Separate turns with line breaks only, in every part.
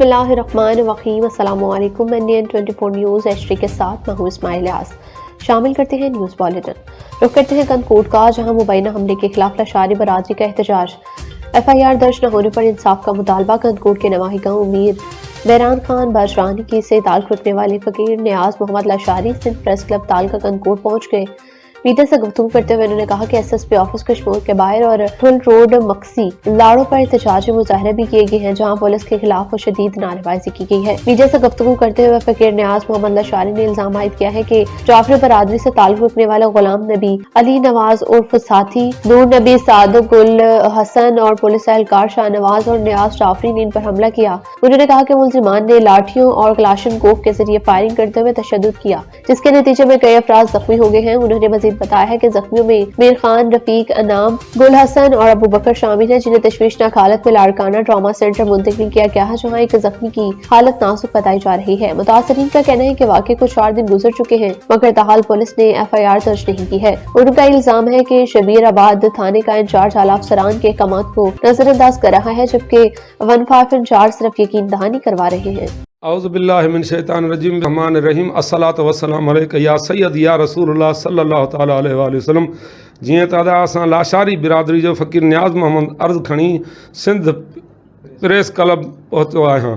बिस्मिल्लाहिर्रहमानिर्रहीम। अस्सलाम वालेकुम। NN 24 न्यूज़ HD के साथ मैं हूँ इस्माइल यास। शामिल करते हैं न्यूज़ बुलेटिन। रुख करते हैं कनकोट का, जहाँ मुबैना हमले के खिलाफ लशारी बरादरी का एहतजाज। FIR दर्ज न होने पर इंसाफ का मुतालबा। कनकोट के नवाही गाँव मीर बैरान खान बाजरानी की से ताल्लुक़ रखने वाले फ़कीर नियाज मोहम्मद लशारी सिंध प्रेस क्लब तालका कनकोट पहुँच गए। मीडिया से गुफ्तगू करते हुए उन्होंने कहा कि SSP ऑफिस कश्मीर के बाहर और ठुल रोड मक्सी लाड़ों पर एहतजाजी मुजाहरे भी किए गए हैं, जहां पुलिस के खिलाफ शदीद नारेबाजी की गई है। मीडिया से गुफ्तगू करते हुए फकीर नियाज मोहम्मद लशारी ने इल्जाम आयद किया है कि जाफरी बरादरी से ताल्लुक रखने वाला गुलाम नबी अली नवाज उर्फ साथी नूर नबी सादुक गुल हसन और पुलिस एहलकार शाहनवाज और नियाज जाफरी ने इन पर हमला किया। उन्होंने कहा कि मुलजिमान ने लाठियों और क्लाशनकोफ के जरिए फायरिंग करते हुए तशद्दुद किया, जिसके नतीजे में कई अफराद जख्मी हो गए हैं। उन्होंने मजीद बताया है कि जख्मियों में मीर खान, रफीक, अनाम, गुल हसन और अबू बकर शामिल हैं, जिन्हें तशवीशनाक हालत में लाड़काना ट्रॉमा सेंटर मुंतकिल किया गया है, जहां एक जख्मी की हालत नाजुक बताई जा रही है। मुतासरीन का कहना है कि वाकये को 4 दिन गुजर चुके हैं, मगर ताहाल पुलिस ने FIR दर्ज नहीं की है। उनका इल्जाम है कि शबीर आबाद थाने का इंचार्ज आला अफसरान के अहकामात को नजरअंदाज कर रहा है, जबकि 15 इंचार्ज सिर्फ यकीन दहानी करवा रहे हैं।
औज़ुबिल्लाहि मिन शैतानिर रजीम। रहमानिर रहीम। अस्सलातु वस्सलामु अलैका या सय्यद या रसूलुल्लाह सल्लल्लाहु तआला अलैहि वसल्लम। जीअं त असां लाशारी बिरादरी जो फ़कीर नियाज़ मोहम्मद अर्ज़ खणी सिंध प्रेस क्लब पहुतो आहियां।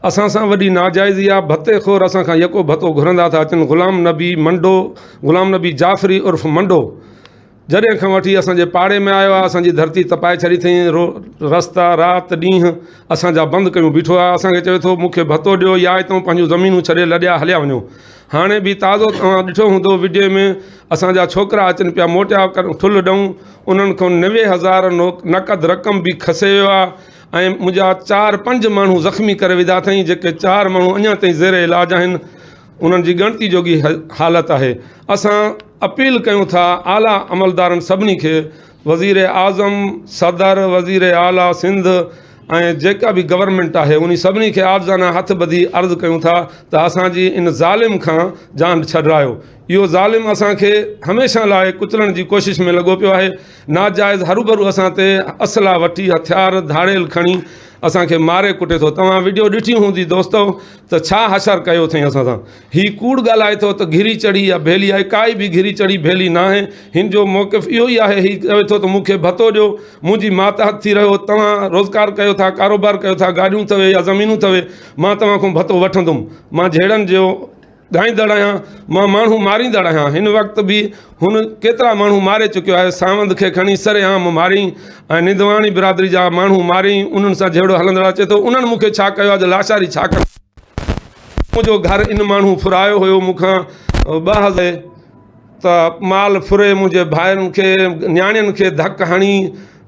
असां सां वॾी नाजाइज़ी आहे। भते खोर असां खां यको भतो घुरंदा था अचनि। गुलाम नबी जाफ़री उर्फ़ मंडो जॾहिं खां वठी असांजे पाड़े में आयो आहे, असांजी धरती तपाए छॾी अथई। रस्ता राति ॾींहुं असांजा बंदि कयूं बीठो आहे। असांखे चवे थो मूंखे भतो ॾियो या हितां पंहिंजूं ज़मीनूं छॾे लॾिया हलिया वञो। हाणे बि ताज़ो तव्हां ॾिठो हूंदो वीडियो में, असांजा छोकिरा अचनि पिया मोटिया ठुल ॾऊं। उन्हनि खां 90,000 नक़द रक़म बि खसे वियो आहे ऐं मुंहिंजा 4-5 माण्हू ज़ख़्मी करे विधा अथई, जेके 4 माण्हू अञा ताईं ज़ेरे इलाज आहिनि। उन्हनि जी ॻणती जोगी हालत आहे। असां अपील कयूं था आला अमलदारनि सभिनी खे, वज़ीर आज़म, सदर, वज़ीर आला सिंध ऐं जेका बि गवर्नमेंट आहे, उन सभिनी खे आज़ाना हथ ॿधी अर्ज़ु कयूं था त असांजी इन ज़ालिम खां जान छॾायो। इहो ज़ालिम असांखे हमेशह लाइ कुचलण जी कोशिशि में लॻो पियो आहे। नाजाइज़ हरूभरू असां ते असला वठी, हथियार धाड़ेल खणी असांखे मारे कुटे थो। तव्हां वीडियो ॾिठी हूंदी दोस्तो, त छा हशर कयो अथई असां सां। हीउ कूड़ ॻाल्हाए थो त घिरी चढ़ी या भेली आहे। काई बि घिरी चढ़ी भेली न आहे। हिन जो मौक़िफ़ इहो ई आहे। हीउ चवे थो त मूंखे भतो ॾियो, मुंहिंजी मातहत थी रहियो। तव्हां रोज़गार कयो था, कारोबार कयो था, गाॾियूं अथव या ज़मीनूं अथव, मां तव्हां खां भतो वठंदुमि। मां जहिड़नि जो ॻाईंदड़ आहियां, मां माण्हू मारींदड़ आहियां। हिन वक़्तु बि हुन केतिरा माण्हू मारे चुकियो आहे। सावंद खे खणी सरेआम मारी ऐं निंदवाणी बिरादरी जा माण्हू मारी। उन्हनि सां जहिड़ो हलंदड़ अचे थो। उन्हनि मूंखे छा कयो आहे जो लाशारी छा कर। मुंहिंजो घर इन माण्हू फुरायो हुयो मूंखां 2000 त माल फुरे। मुंहिंजे भाइरनि खे, न्याणियुनि खे धक हणी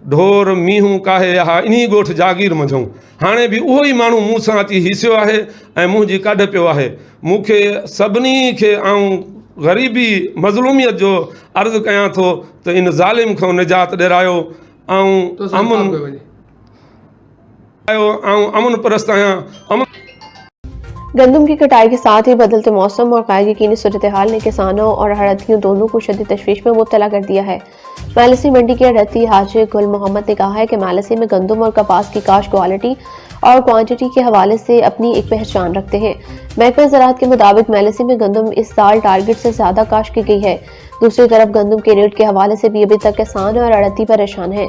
ढोर मींहूं काहे हा इन्ही ॻोठ जागीर मंझूं। हाणे बि उहो ई माण्हू मूं सां अची हिसियो आहे ऐं मुंहिंजी कढ पियो आहे। मूंखे सभिनी खे ग़रीबी मज़लूमियत जो अर्ज़ु कयां थो त इन ज़ालिम खां निजात ॾिरायो ऐं अमन परस्त आहियां।
गंदम की कटाई के साथ ही बदलते मौसम और गैर यकीनी सूरत हाल ने किसानों और हड़तियों दोनों को शदीद तशवीश में मुब्तला कर दिया है। मालसी मंडी के हड़ती हाजी गुल मोहम्मद ने कहा है कि मालसी में गंदम और कपास की काश्त क्वालिटी और क्वांटिटी के हवाले से अपनी एक पहचान रखते हैं। महकमा ज़राअत के मुताबिक मालसी में गंदम इस साल टारगेट से ज्यादा काश्त की गई है। दूसरी तरफ गंदम के रेट के हवाले से भी अभी तक किसान और हड़ती परेशान है।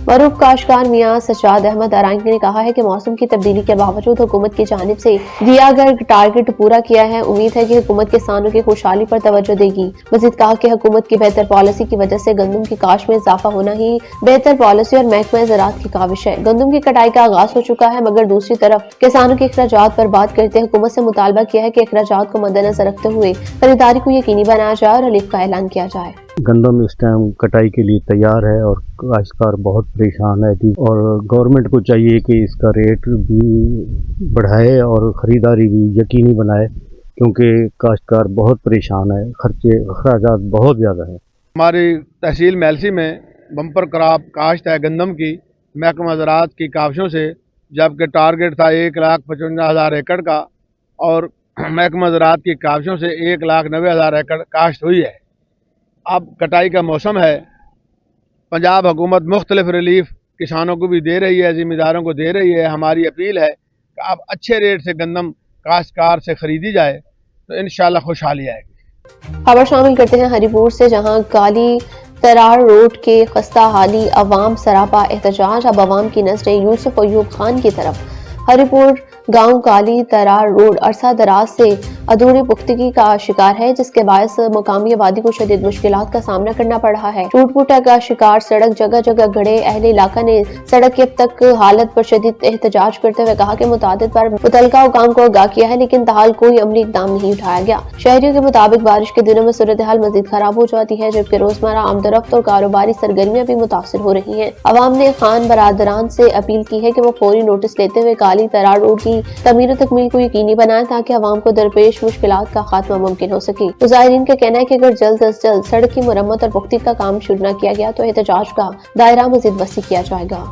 मरूफ काश्तकार मियां सजाद अहमद अरांगी ने कहा है कि मौसम की तब्दीली के बावजूद हुकूमत की जानिब से दिया गया टारगेट पूरा किया है। उम्मीद है कि हुकूमत किसानों की खुशहाली पर तवज्जो देगी। मजीद कहा कि हुकूमत की बेहतर पॉलिसी की वजह से गंदम की काश्त में इजाफा होना ही बेहतर पॉलिसी और महकमा ज़राअत की काविश है। गंदम की कटाई का आगाज हो चुका है, मगर दूसरी तरफ किसानों के अखराजात पर बात करते हुकूमत से मुतालबा किया है कि अखराजात को मद्देनजर रखते हुए खरीदारी को यकीनी बनाया जाए और रिलीफ का ऐलान किया जाए।
गंदम इस टाइम कटाई के लिए तैयार है और काश्तकार बहुत परेशान है और गवर्नमेंट को चाहिए कि इसका रेट भी बढ़ाए और ख़रीदारी भी यकीनी बनाए, क्योंकि काश्तकार बहुत परेशान है। खर्चे अखराजात बहुत ज़्यादा है।
हमारी तहसील मेलसी में बम्पर क्रॉप काश्त है गंदम की, महकमा ज़राअत की काविशों से, जबकि टारगेट था 1,55,000 एकड़ का और महकमा ज़राअत की काविशों से 1,90,000 एकड़ काश्त हुई है। अब कटाई का मौसम है। पंजाब हुकूमत मुख्तलिफ रिलीफ किसानों को भी दे रही है, ज़िम्मेदारों को दे रही है। हमारी अपील है اب اچھے ریٹ سے گندم کاشتکار سے خریدی جائے تو انشاءاللہ خوشحالی آئے گی۔
خبر شامل کرتے ہیں ہری پور سے، جہاں کالی ترار روڈ کے خستہ حالی عوام سراپا احتجاج۔ اب عوام کی نظریں یوسف ایوب خان کی طرف۔ ہری پور گاؤں کالی ترار روڈ عرصہ دراز سے ادھوری پختگی کا شکار ہے، جس کے باعث مقامی آبادی کو شدید مشکلات کا سامنا کرنا پڑ رہا ہے۔ ٹوٹ پھوٹا کا شکار سڑک جگہ جگہ گڑے اہل علاقہ نے سڑک کی اب تک حالت پر شدید احتجاج کرتے ہوئے کہا کہ متعدد بار متعلقہ حکام کو آگاہ کیا ہے، لیکن تاحال کوئی عملی اقدام نہیں اٹھایا گیا۔ شہریوں کے مطابق بارش کے دنوں میں صورتحال مزید خراب ہو جاتی ہے، جبکہ روزمرہ آمد و رفت اور کاروباری سرگرمیاں بھی متاثر ہو رہی ہیں۔ عوام نے خان برادران سے اپیل کی ہے کہ وہ فوری نوٹس لیتے ہوئے کالی ترار روڈ کی تعمیر و تکمیل کو یقینی بنائیں تاکہ عوام کو درپیش مشکلات کا خاتمہ ممکن ہو سکے۔ مظاہرین کا کہنا ہے کہ اگر جلد از جلد سڑک کی مرمت اور پختگی کا کام شروع نہ کیا گیا تو احتجاج کا دائرہ مزید وسیع کیا جائے گا۔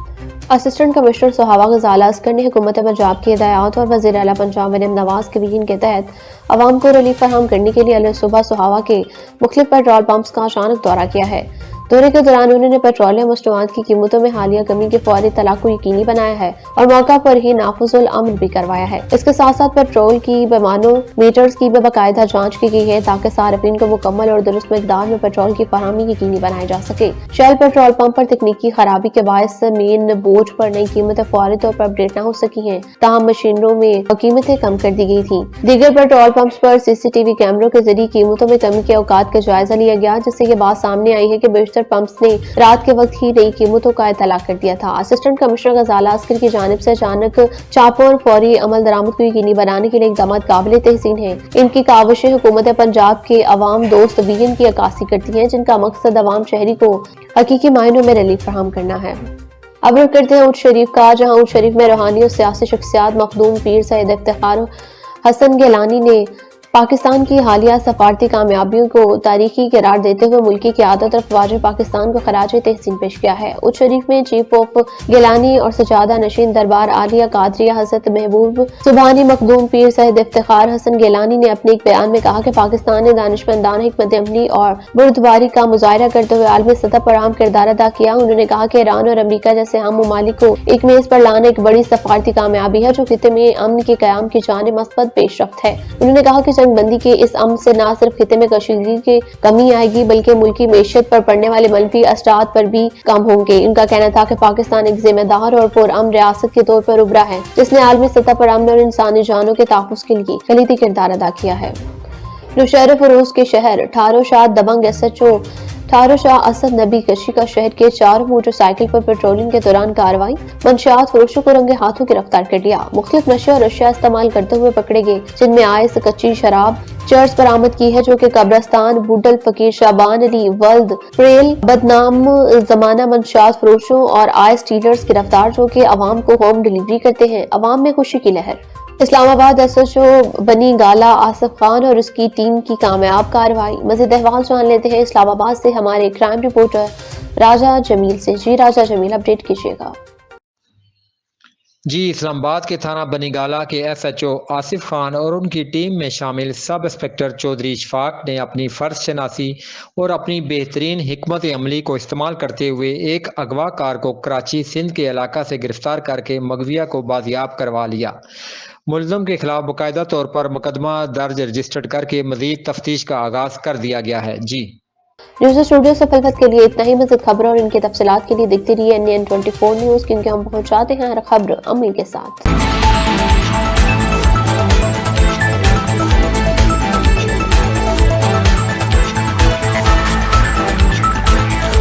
اسسٹنٹ کمشنر سہاوا غزالہ عسکر نے حکومت پنجاب کی ہدایات اور وزیر اعلیٰ پنجاب مریم نواز کے بیان کے تحت عوام کو ریلیف فراہم کرنے کے لیے صبح سہاوا کے مختلف پیٹرول پمپس کا اچانک دورہ کیا ہے۔ دورے کے دوران انہوں نے پیٹرولیم مصنوعات کی قیمتوں میں حالیہ کمی کی فوری اطلاع کو یقینی بنایا ہے اور موقع پر ہی نافذ الامر بھی کروایا ہے۔ اس کے ساتھ ساتھ پیٹرول کی پیمانوں میٹرز کی بھی باقاعدہ جانچ کی گئی ہے تاکہ صارفین کو مکمل اور درست مقدار میں پیٹرول کی فراہمی یقینی بنائی جا سکے۔ شیل پیٹرول پمپ پر تکنیکی خرابی کے باعث مین بوجھ پر نئی قیمتیں فوری طور پر اپڈیٹ نہ ہو سکی ہیں، تاہم مشینوں میں قیمتیں کم کر دی گئی تھیں۔ دیگر پیٹرول پمپس پر سی سی ٹی وی کیمروں کے ذریعے قیمتوں میں کمی کے اوقات کا جائزہ لیا گیا، جس سے یہ بات سامنے آئی ہے کہ بیشتر پمپس نے رات کے وقت ہی نئی قیمتوں کا اطلاع کر دیا تھا۔ اسسٹنٹ کمشنر غزالہ عسکر کی جانب سے اچانک چاپوں اور فوری عمل درآمد کو یقینی بنانے کے لیے اقدامات قابل تحسین ہیں۔ ان کی کاوشیں حکومت پنجاب کے عوام دوست ویژن کی عکاسی کرتی ہیں، جن کا مقصد عوام شہری کو حقیقی معنوں میں ریلیف فراہم کرنا ہے۔ اب رخ کرتے ہیں اونٹ شریف کا، جہاں اونٹ شریف میں روحانی اور سیاسی شخصیات مخدوم پیر سید افتخار حسن گیلانی نے پاکستان کی حالیہ سفارتی کامیابیوں کو تاریخی قرار دیتے ہوئے ملکی قیادت اور افواج پاکستان کو خراج تحسین پیش کیا ہے۔ اونٹ شریف میں چیف آف گیلانی اور سجادہ نشین دربار عالیہ قادریہ حضرت محبوب سبحانی مخدوم پیر سید افتخار حسن گیلانی نے اپنے ایک بیان میں کہا کہ پاکستان نے دانشمندانہ حکمت عملی اور بردباری کا مظاہرہ کرتے ہوئے عالمی سطح پر اہم کردار ادا کیا۔ انہوں نے کہا کہ ایران اور امریکہ جیسے ہم ممالک کو ایک میز پر لانا ایک بڑی سفارتی کامیابی ہے جو خطے میں امن کے قیام کی جانب مثبت پیش رفت ہے۔ انہوں نے کہا کہ جنگ بندی کے اس عمل سے نہ صرف خطے میں کشیدگی کی کمی آئے گی بلکہ ملکی معیشت پر پڑنے والے منفی اثرات پر بھی کم ہوں گے۔ ان کا کہنا تھا کہ پاکستان ایک ذمہ دار اور پرامن ریاست کے طور پر ابھرا ہے جس نے عالمی سطح پر امن اور انسانی جانوں کے تحفظ کے لیے کلیدی کردار ادا کیا ہے۔ نوشہر فروز کے شہر ٹھارو شاہ دبنگ ایس ایچ او ٹھارو شاہ اسد نبی کشی کا شہر کے 4 موٹر سائیکل پر پیٹرولنگ کے دوران کارروائی، منشیات فروشوں کو رنگے ہاتھوں گرفتار کر لیا، مختلف نشے اور اشیاء استعمال کرتے ہوئے پکڑے گئے جن میں آئس، کچی شراب، چرس برآمد کی ہے جو کہ قبرستان بوڈل فقیر شعبان علی ولد پریل بدنام زمانہ منشیات فروشوں اور آئس ڈیلرز گرفتار جو کہ عوام کو ہوم ڈیلیوری کرتے ہیں۔ عوام میں خوشی کی لہر۔ اسلام آباد ایس ایچ او بنی گالا آصف خان اور اس کی ٹیم کی کامیاب کارروائی۔ مزید احوال جان لیتے ہیں اسلام آباد سے ہمارے کرائم رپورٹر راجہ جمیل سے۔ جی راجہ جمیل، اپڈیٹ کیجیے گا۔
جی، اسلام آباد کے تھانہ بنی گالہ کے S H O Asif Khan اور ان کی ٹیم میں شامل سب انسپکٹر چودھری اشفاق نے اپنی فرض شناسی اور اپنی بہترین حکمت عملی کو استعمال کرتے ہوئے ایک اغوا کار کو کراچی سندھ کے علاقہ سے گرفتار کر کے مغویہ کو بازیاب کروا لیا۔ ملزم کے خلاف باقاعدہ طور پر مقدمہ درج رجسٹرڈ کر کے مزید تفتیش کا آغاز کر دیا گیا ہے۔ جی
نیوز اسٹوڈیو سے فلفت کے لیے اتنا ہی۔ مزید خبروں اور ان کی تفصیلات کے لیے دیکھتے رہیے NN24 نیوز، کیونکہ ہم پہنچاتے ہیں ہر خبر امین کے ساتھ۔